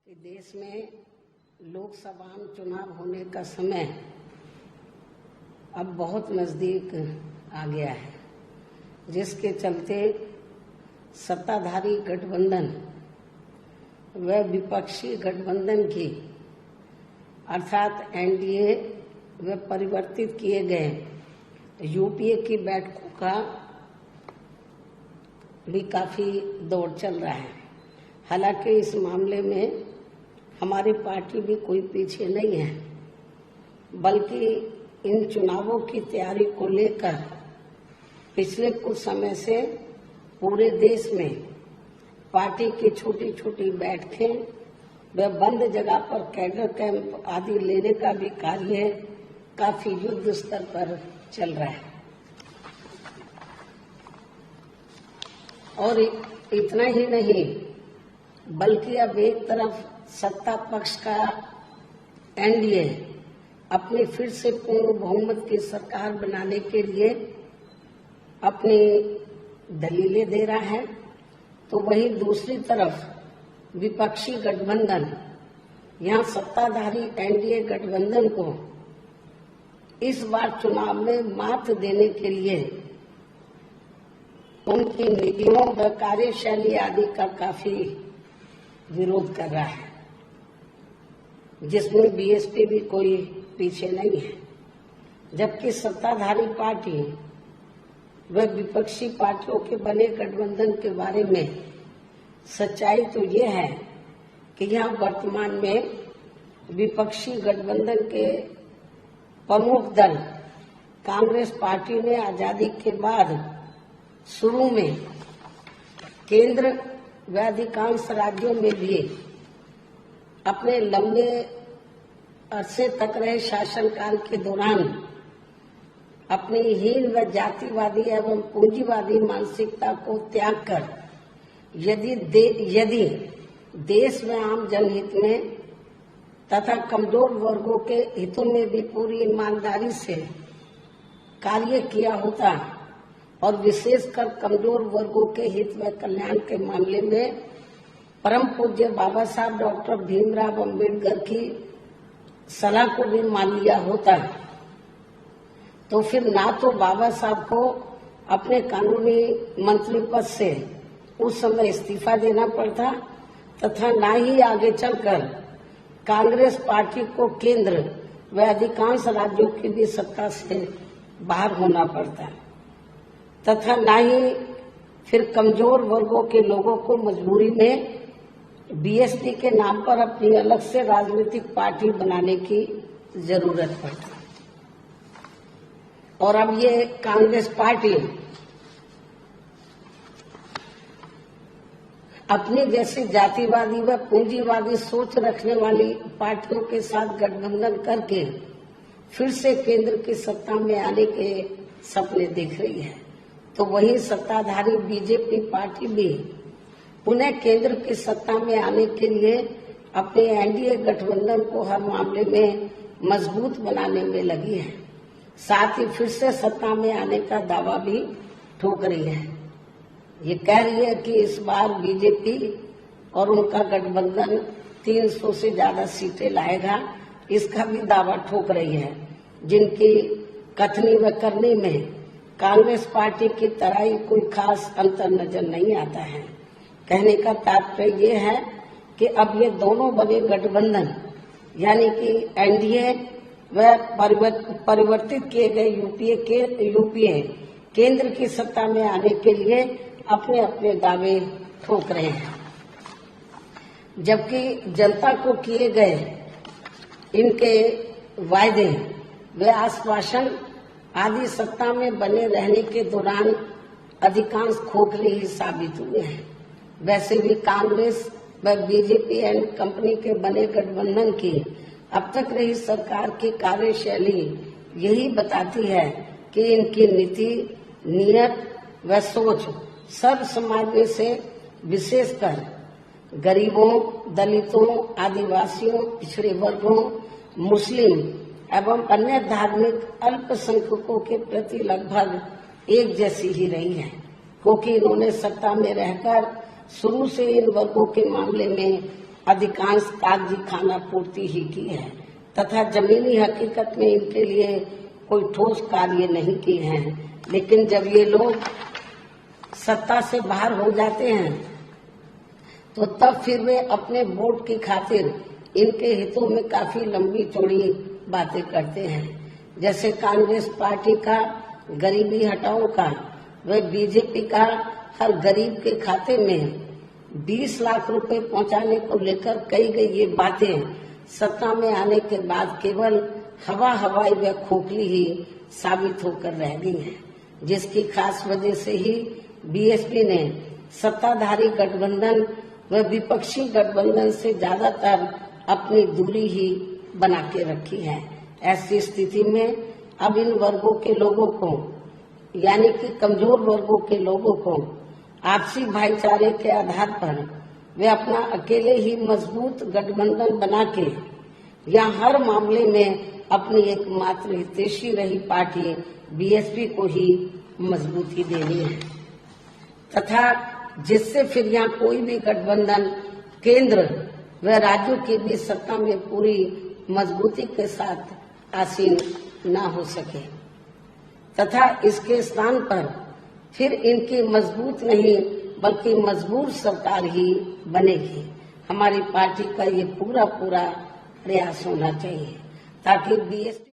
कि देश में लोकसभा चुनाव होने का समय अब बहुत नजदीक आ गया है, जिसके चलते सत्ताधारी गठबंधन व विपक्षी गठबंधन की अर्थात एनडीए व परिवर्तित किए गए यूपीए की बैठकों का भी काफी दौर चल रहा है। हालांकि इस मामले में हमारी पार्टी भी कोई पीछे नहीं है, बल्कि इन चुनावों की तैयारी को लेकर पिछले कुछ समय से पूरे देश में पार्टी की छोटी छोटी बैठकें व बंद जगह पर कैडर कैंप आदि लेने का भी कार्य काफी युद्ध स्तर पर चल रहा है। और इतना ही नहीं, बल्कि अब एक तरफ सत्ता पक्ष का एनडीए अपनी फिर से पूर्ण बहुमत की सरकार बनाने के लिए अपनी दलीलें दे रहा है, तो वहीं दूसरी तरफ विपक्षी गठबंधन यहाँ सत्ताधारी एनडीए गठबंधन को इस बार चुनाव में मात देने के लिए उनकी नीतियों व कार्यशैली आदि का काफी विरोध कर रहा है, जिसमें बीएसपी भी कोई पीछे नहीं है। जबकि सत्ताधारी पार्टी व विपक्षी पार्टियों के बने गठबंधन के बारे में सच्चाई तो ये है कि यहाँ वर्तमान में विपक्षी गठबंधन के प्रमुख दल कांग्रेस पार्टी ने आजादी के बाद शुरू में केंद्र व अधिकांश राज्यों में भी अपने लंबे अरसे तक रहे शासनकाल के दौरान अपनी हीन व जातिवादी एवं पूंजीवादी मानसिकता को त्याग कर यदि देश में आम जनहित में तथा कमजोर वर्गों के हितों में भी पूरी ईमानदारी से कार्य किया होता और विशेषकर कमजोर वर्गों के हित व कल्याण के मामले में परम पूज्य बाबा साहब डॉक्टर भीमराव अम्बेडकर की सलाह को भी मान लिया होता, तो फिर ना तो बाबा साहब को अपने कानूनी मंत्री पद से उस समय इस्तीफा देना पड़ता तथा ना ही आगे चलकर कांग्रेस पार्टी को केंद्र व अधिकांश राज्यों की भी सत्ता से बाहर होना पड़ता तथा ना ही फिर कमजोर वर्गों के लोगों को मजबूरी में बीएसपी के नाम पर अपनी अलग से राजनीतिक पार्टी बनाने की जरूरत पड़ती। और अब ये कांग्रेस पार्टी अपनी जैसी जातिवादी व पूंजीवादी सोच रखने वाली पार्टियों के साथ गठबंधन करके फिर से केंद्र की सत्ता में आने के सपने देख रही है, तो वही सत्ताधारी बीजेपी पार्टी भी उन्हें केंद्र की सत्ता में आने के लिए अपने एनडीए गठबंधन को हर मामले में मजबूत बनाने में लगी है। साथ ही फिर से सत्ता में आने का दावा भी ठोक रही है। ये कह रही है कि इस बार बीजेपी और उनका गठबंधन 300 से ज्यादा सीटें लाएगा, इसका भी दावा ठोक रही है, जिनकी कथनी व करनी में कांग्रेस पार्टी की तरह ही कोई खास अंतर नजर नहीं आता है। कहने का तात्पर्य ये है कि अब ये दोनों बड़े गठबंधन यानी कि एनडीए व परिवर्तित किए गए यूपीए केंद्र की सत्ता में आने के लिए अपने अपने दावे ठोक रहे हैं, जबकि जनता को किए गए इनके वायदे व आश्वासन आदि सत्ता में बने रहने के दौरान अधिकांश खोखले ही साबित हुए हैं। वैसे भी कांग्रेस व बीजेपी एंड कंपनी के बने गठबंधन की अब तक रही सरकार की कार्यशैली यही बताती है कि इनकी नीति, नियत व सोच सर्व समाज में से विशेषकर गरीबों, दलितों, आदिवासियों, पिछड़े वर्गों, मुस्लिम एवं अन्य धार्मिक अल्पसंख्यकों के प्रति लगभग एक जैसी ही रही है, क्योंकि इन्होंने सत्ता में रहकर शुरू से इन वर्गों के मामले में अधिकांश कागजी खाना पूर्ति ही की है तथा जमीनी हकीकत में इनके लिए कोई ठोस कार्य नहीं किए हैं। लेकिन जब ये लोग सत्ता से बाहर हो जाते हैं तो तब फिर वे अपने वोट की खातिर इनके हितों में काफी लंबी चौड़ी बातें करते हैं। जैसे कांग्रेस पार्टी का गरीबी हटाओ का व बीजेपी का हर गरीब के खाते में 20 लाख रुपए पहुंचाने को लेकर कही गई ये बातें सत्ता में आने के बाद केवल हवाई व खोखली ही साबित होकर रह गई हैं, जिसकी खास वजह से ही बीएसपी ने सत्ताधारी गठबंधन व विपक्षी गठबंधन से ज्यादातर अपनी दूरी ही बना के रखी है। ऐसी स्थिति में अब इन वर्गों के लोगों को यानी कि कमजोर वर्गों के लोगों को आपसी भाईचारे के आधार पर वे अपना अकेले ही मजबूत गठबंधन बना के या हर मामले में अपनी एकमात्र हितैषी रही पार्टी बीएसपी को ही मजबूती देनी है तथा जिससे फिर यहाँ कोई भी गठबंधन केंद्र व राज्यों की भी सत्ता में पूरी मजबूती के साथ आसीन न हो सके तथा इसके स्थान पर फिर इनकी मजबूत नहीं बल्कि मजबूर सरकार ही बनेगी। हमारी पार्टी का ये पूरा प्रयास होना चाहिए ताकि बीएसपी